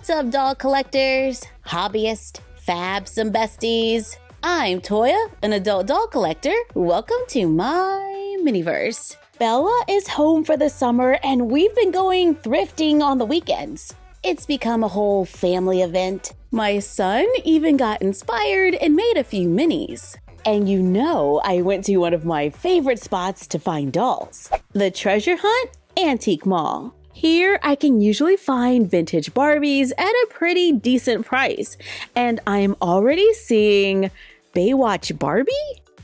What's up, doll collectors, hobbyists, fabs, and besties? I'm Toya, an adult doll collector. Welcome to my miniverse. Bella is home for the summer and we've been going thrifting on the weekends. It's become a whole family event. My son even got inspired and made a few minis. And you know I went to one of my favorite spots to find dolls, the Treasure Hunt Antique Mall. Here I can usually find vintage Barbies at a pretty decent price. And I'm already seeing Baywatch Barbie?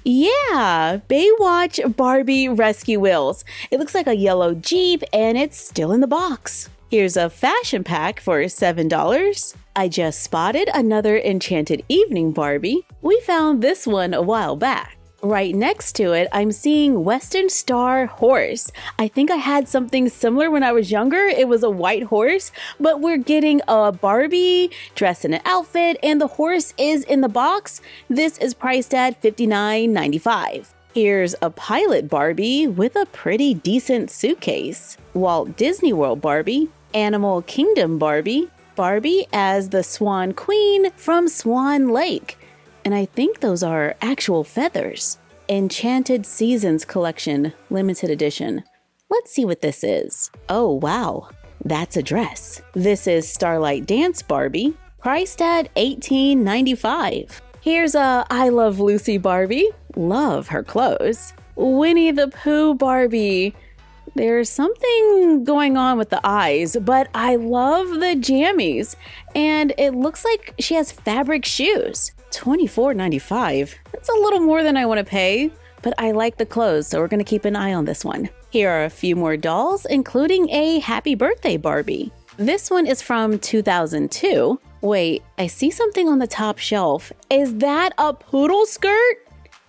Yeah, Baywatch Barbie Rescue Wheels. It looks like a yellow Jeep and it's still in the box. Here's a fashion pack for $7. I just spotted another Enchanted Evening Barbie. We found this one a while back. Right next to it, I'm seeing Western Star Horse. I think I had something similar when I was younger. It was a white horse, but we're getting a Barbie dressed in an outfit and the horse is in the box. This is priced at $59.95. Here's a Pilot Barbie with a pretty decent suitcase. Walt Disney World Barbie, Animal Kingdom Barbie, Barbie as the Swan Queen from Swan Lake. And I think those are actual feathers. Enchanted Seasons Collection, limited edition. Let's see what this is. Oh, wow. That's a dress. This is Starlight Dance Barbie, priced at $18.95. Here's a I Love Lucy Barbie. Love her clothes. Winnie the Pooh Barbie. There's something going on with the eyes, but I love the jammies. And it looks like she has fabric shoes. $24.95. That's a little more than I want to pay, but I like the clothes, so we're going to keep an eye on this one. Here are a few more dolls, including a Happy Birthday Barbie. This one is from 2002. Wait, I see something on the top shelf. Is that a poodle skirt?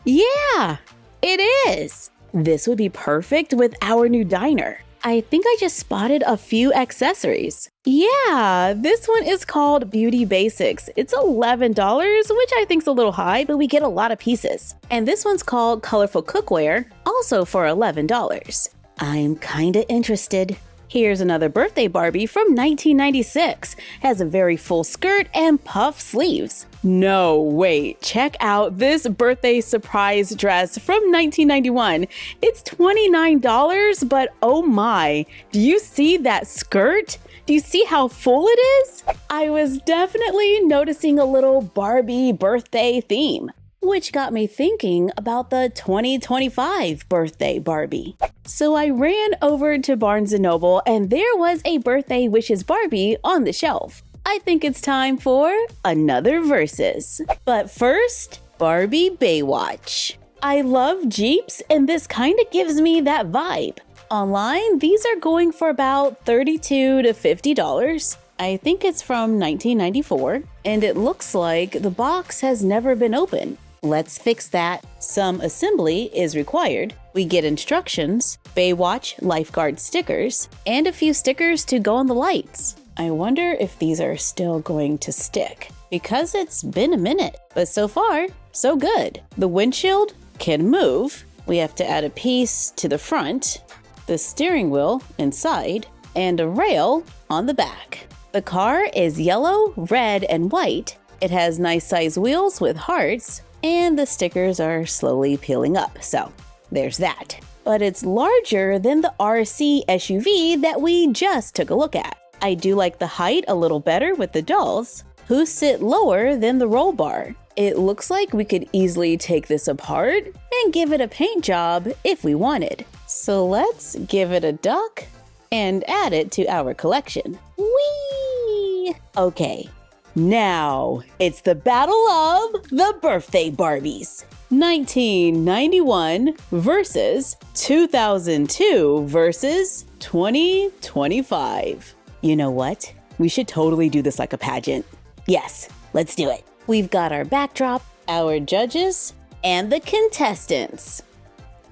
Yeah, it is. This would be perfect with our new diner. I think I just spotted a few accessories. Yeah, this one is called Beauty Basics. It's $11, which I think is a little high, but we get a lot of pieces. And this one's called Colorful Cookware, also for $11. I'm kinda interested. Here's another Birthday Barbie from 1996. Has a very full skirt and puff sleeves. No, wait, check out this birthday surprise dress from 1991. It's $29, but oh my, do you see that skirt? Do you see how full it is? I was definitely noticing a little Barbie birthday theme, which got me thinking about the 2025 Birthday Barbie. So I ran over to Barnes & Noble and there was a Birthday Wishes Barbie on the shelf. I think it's time for another Versus. But first, Barbie Baywatch. I love Jeeps and this kind of gives me that vibe. Online, these are going for about $32 to $50. I think it's from 1994 and it looks like the box has never been opened. Let's fix that. Some assembly is required. We get instructions, Baywatch lifeguard stickers, and a few stickers to go on the lights. I wonder if these are still going to stick because it's been a minute, but so far, so good. The windshield can move. We have to add a piece to the front, the steering wheel inside, and a rail on the back. The car is yellow, red, and white. It has nice size wheels with hearts, and the stickers are slowly peeling up, so there's that. But it's larger than the RC SUV that we just took a look at. I do like the height a little better with the dolls, who sit lower than the roll bar. It looks like we could easily take this apart and give it a paint job if we wanted. So let's give it a duck and add it to our collection. Whee! Okay. Now, it's the battle of the Birthday Barbies. 1991 versus 2002 versus 2025. You know what? We should totally do this like a pageant. Yes, let's do it. We've got our backdrop, our judges, and the contestants.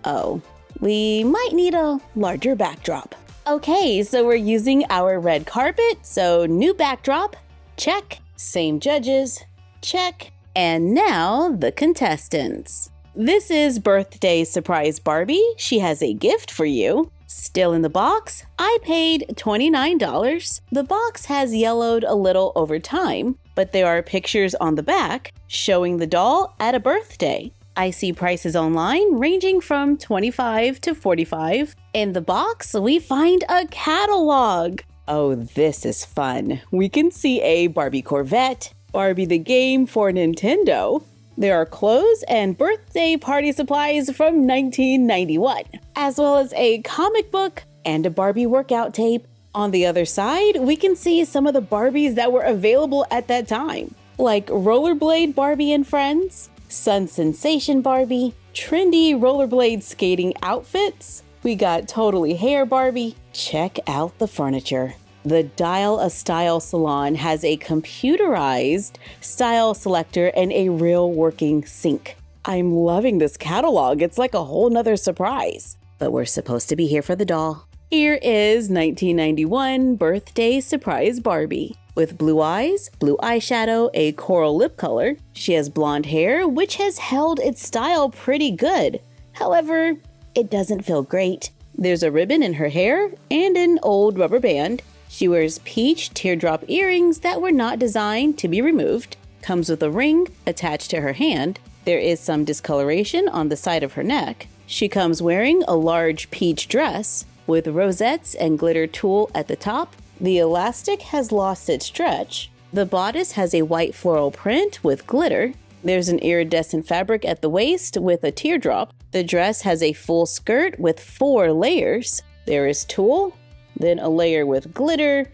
Oh, we might need a larger backdrop. Okay, so we're using our red carpet, so new backdrop, check. Same judges, check. And now the contestants. This is Birthday Surprise Barbie. She has a gift for you. Still in the box, I paid $29. The box has yellowed a little over time, but there are pictures on the back showing the doll at a birthday. I see prices online ranging from $25 to $45. In the box, we find a catalog. Oh, this is fun. We can see a Barbie Corvette, Barbie the game for Nintendo. There are clothes and birthday party supplies from 1991, as well as a comic book and a Barbie workout tape. On the other side, we can see some of the Barbies that were available at that time, like Rollerblade Barbie and Friends, Sun Sensation Barbie, trendy rollerblade skating outfits. We got Totally Hair Barbie. Check out the furniture. The Dial a Style salon has a computerized style selector and a real working sink. I'm loving this catalog. It's like a whole nother surprise. But we're supposed to be here for the doll. Here is 1991 Birthday Surprise Barbie. With blue eyes, blue eyeshadow, a coral lip color. She has blonde hair, which has held its style pretty good. However, it doesn't feel great. There's a ribbon in her hair and an old rubber band. She wears peach teardrop earrings that were not designed to be removed. Comes with a ring attached to her hand. There is some discoloration on the side of her neck. She comes wearing a large peach dress with rosettes and glitter tulle at the top. The elastic has lost its stretch. The bodice has a white floral print with glitter. There's an iridescent fabric at the waist with a teardrop. The dress has a full skirt with 4 layers. There is tulle, then a layer with glitter,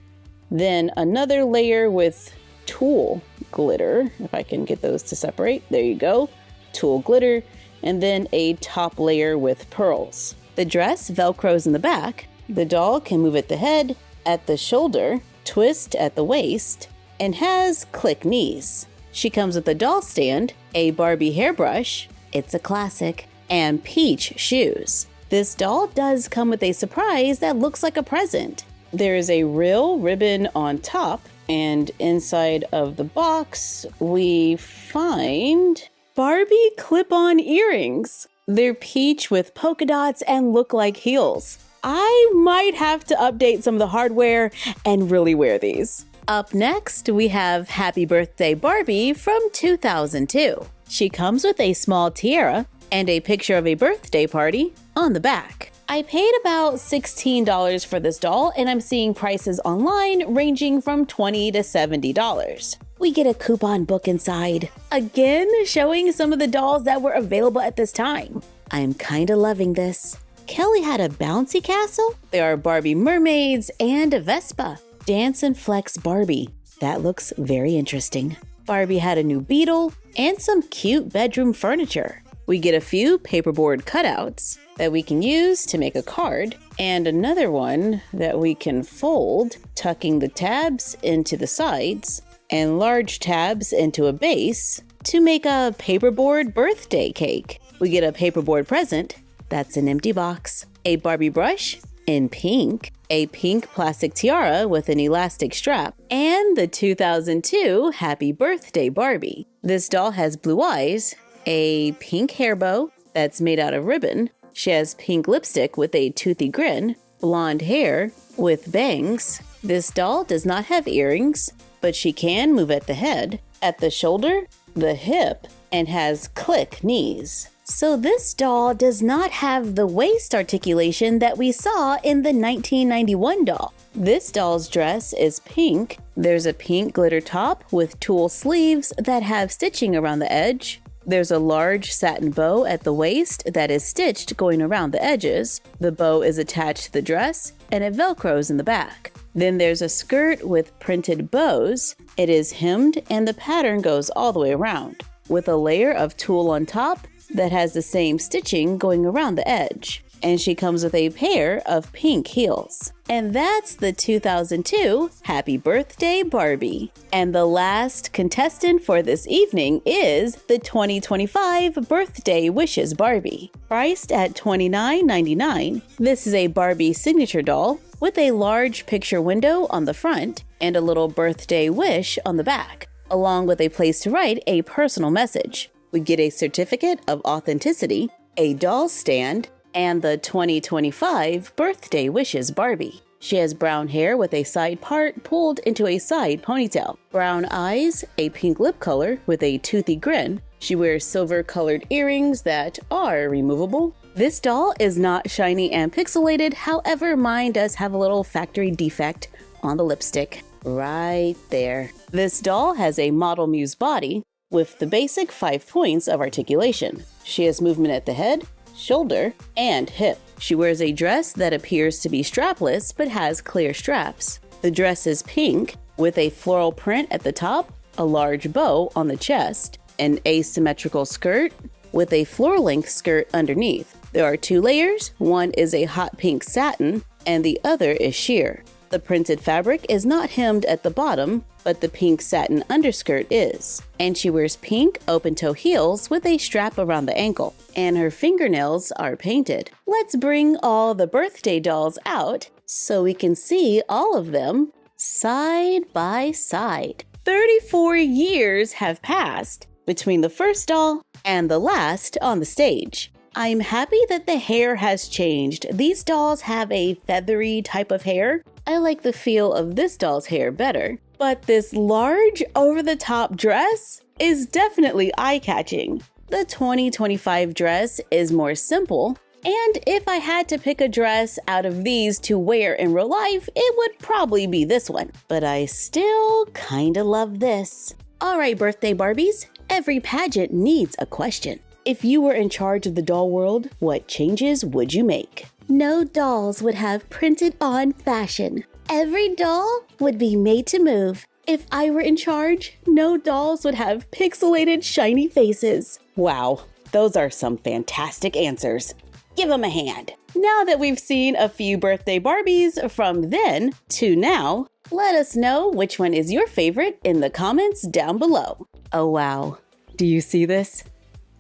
then another layer with tulle glitter, if I can get those to separate. There you go. Tulle glitter, and then a top layer with pearls. The dress velcros in the back. The doll can move at the head, at the shoulder, twist at the waist, and has click knees. She comes with a doll stand, a Barbie hairbrush, it's a classic, and peach shoes. This doll does come with a surprise that looks like a present. There is a real ribbon on top, and inside of the box, we find Barbie clip-on earrings. They're peach with polka dots and look like heels. I might have to update some of the hardware and really wear these. Up next, we have Happy Birthday Barbie from 2002. She comes with a small tiara and a picture of a birthday party on the back. I paid about $16 for this doll, and I'm seeing prices online ranging from $20 to $70. We get a coupon book inside, again showing some of the dolls that were available at this time. I'm kinda loving this. Kelly had a bouncy castle. There are Barbie mermaids and a Vespa. Dance and Flex Barbie. That looks very interesting. Barbie had a new beetle and some cute bedroom furniture. We get a few paperboard cutouts that we can use to make a card, and another one that we can fold, tucking the tabs into the sides and large tabs into a base to make a paperboard birthday cake. We get a paperboard present. That's an empty box. A Barbie brush in pink, a pink plastic tiara with an elastic strap, and the 2002 Happy Birthday Barbie. This doll has blue eyes, a pink hair bow that's made out of ribbon. She has pink lipstick with a toothy grin, blonde hair with bangs. This doll does not have earrings, but she can move at the head, at the shoulder, the hip, and has click knees. So this doll does not have the waist articulation that we saw in the 1991 doll. This doll's dress is pink. There's a pink glitter top with tulle sleeves that have stitching around the edge. There's a large satin bow at the waist that is stitched going around the edges. The bow is attached to the dress and it velcros in the back. Then there's a skirt with printed bows. It is hemmed and the pattern goes all the way around, with a layer of tulle on top that has the same stitching going around the edge. And she comes with a pair of pink heels. And that's the 2002 Happy Birthday Barbie. And the last contestant for this evening is the 2025 Birthday Wishes Barbie. Priced at $29.99, this is a Barbie signature doll with a large picture window on the front and a little birthday wish on the back, along with a place to write a personal message. We get a certificate of authenticity, a doll stand, and the 2025 Birthday Wishes Barbie. She has brown hair with a side part pulled into a side ponytail, brown eyes, a pink lip color with a toothy grin. She wears silver-colored earrings that are removable. This doll is not shiny and pixelated, however, mine does have a little factory defect on the lipstick. Right there. This doll has a Model Muse body with the basic 5 points of articulation. She has movement at the head, shoulder, and hip. She wears a dress that appears to be strapless but has clear straps. The dress is pink with a floral print at the top, a large bow on the chest, an asymmetrical skirt with a floor-length skirt underneath. There are 2 layers. One is a hot pink satin and the other is sheer. The printed fabric is not hemmed at the bottom, but the pink satin underskirt is. And she wears pink open-toe heels with a strap around the ankle. And her fingernails are painted. Let's bring all the birthday dolls out so we can see all of them side by side. 34 years have passed between the first doll and the last on the stage. I'm happy that the hair has changed. These dolls have a feathery type of hair. I like the feel of this doll's hair better. But this large over-the-top dress is definitely eye-catching. The 2025 dress is more simple, and if I had to pick a dress out of these to wear in real life, it would probably be this one. But I still kinda love this. Alright, birthday Barbies, every pageant needs a question. If you were in charge of the doll world, what changes would you make? No dolls would have printed-on fashion. Every doll would be made to move. If I were in charge, no dolls would have pixelated, shiny faces. Wow, those are some fantastic answers. Give them a hand. Now that we've seen a few birthday Barbies from then to now, let us know which one is your favorite in the comments down below. Oh wow, do you see this?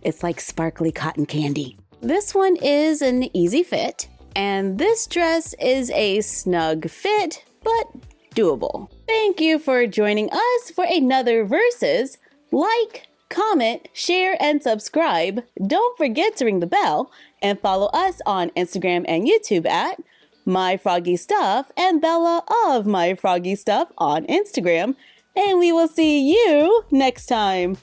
It's like sparkly cotton candy. This one is an easy fit, and this dress is a snug fit, but doable. Thank you for joining us for another Versus. Like, comment, share, and subscribe. Don't forget to ring the bell and follow us on Instagram and YouTube at MyFroggyStuff and Bella of MyFroggyStuff on Instagram. And we will see you next time.